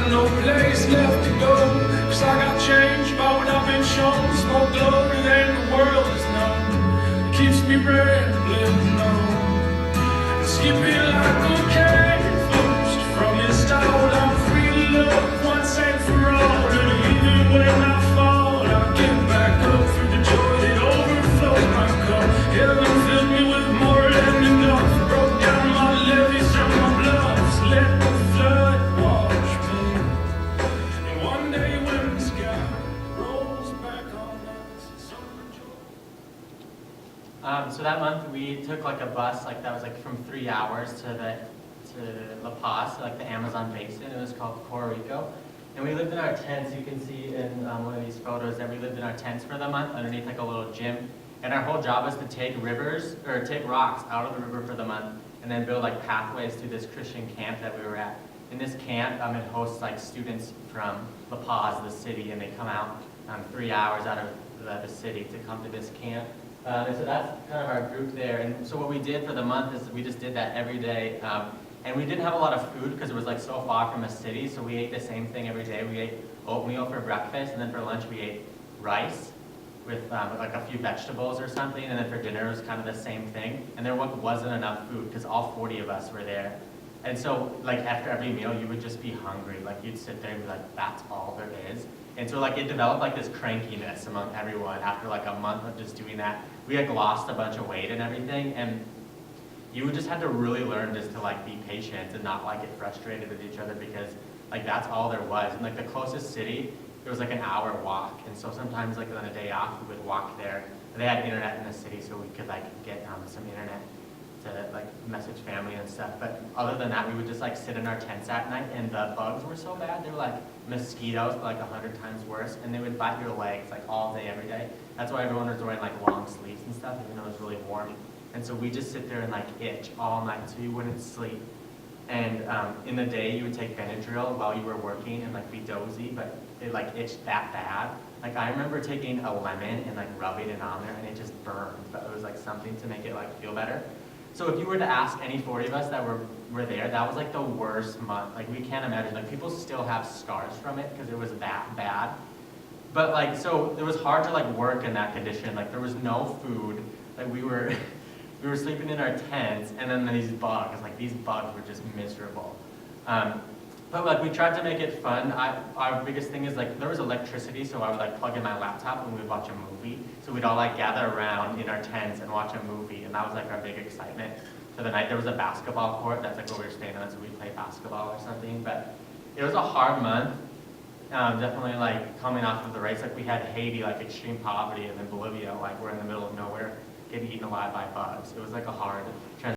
no place left to go, 'cause I got changed by what I've been shown. More glory than the world has known. It keeps me rambling on, skipping like a cave loosed from your style. I'm free to love once and for all, and even when I fall, I get back up through the joy that overflows my cup. Heaven filled me with more than enough, broke down my levees and my bluffs, let the flood wash me. And one day when the sky rolls back on us, summer joy. So that month we took like a bus, like that was like from 3 hours to La Paz, like the Amazon basin. It was called Puerto Rico. And we lived in our tents. You can see in one of these photos that we lived in our tents for the month underneath like a little gym. And our whole job was to take rocks out of the river for the month and then build like pathways to this Christian camp that we were at. In this camp, it hosts like students from La Paz, the city, and they come out 3 hours out of the city to come to this camp. And so that's kind of our group there. And so what we did for the month is we just did that every day. And we didn't have a lot of food because it was like so far from a city, so we ate the same thing every day. We ate oatmeal for breakfast, and then for lunch we ate rice with like a few vegetables or something, and then for dinner it was kind of the same thing. And there wasn't enough food because all 40 of us were there. And so like after every meal you would just be hungry. Like you'd sit there and be like, that's all there is. And so like it developed like this crankiness among everyone after like a month of just doing that. We like lost a bunch of weight and everything, and you would just have to really learn just to like be patient and not like get frustrated with each other, because like that's all there was. And like the closest city, it was like an hour walk. And so sometimes like on a day off, we would walk there. And they had internet in the city, so we could like get some internet to like message family and stuff. But other than that, we would just like sit in our tents at night, and the bugs were so bad. They were like mosquitoes, but like 100 times worse. And they would bite your legs like all day, every day. That's why everyone was wearing like long sleeves and stuff, even though it was really warm. And so we just sit there and like itch all night, so you wouldn't sleep. And in the day you would take Benadryl while you were working and like be dozy, but it like itched that bad. Like I remember taking a lemon and like rubbing it on there, and it just burned, but it was like something to make it like feel better. So if you were to ask any 40 of us that were there, that was like the worst month. Like we can't imagine, like people still have scars from it because it was that bad. But like, so it was hard to like work in that condition. Like there was no food. Like we were sleeping in our tents, and then these bugs were just miserable. But like we tried to make it fun. Our biggest thing is like there was electricity, so I would like plug in my laptop and we would watch a movie. So we'd all like gather around in our tents and watch a movie, and that was like our big excitement for the night. There was a basketball court that's like what we were staying on, so we'd play basketball or something. But it was a hard month. Definitely like coming off of the race, like we had Haiti, like extreme poverty, and then Bolivia, like we're in the middle of nowhere, getting eaten alive by bugs. It was like a hard transition.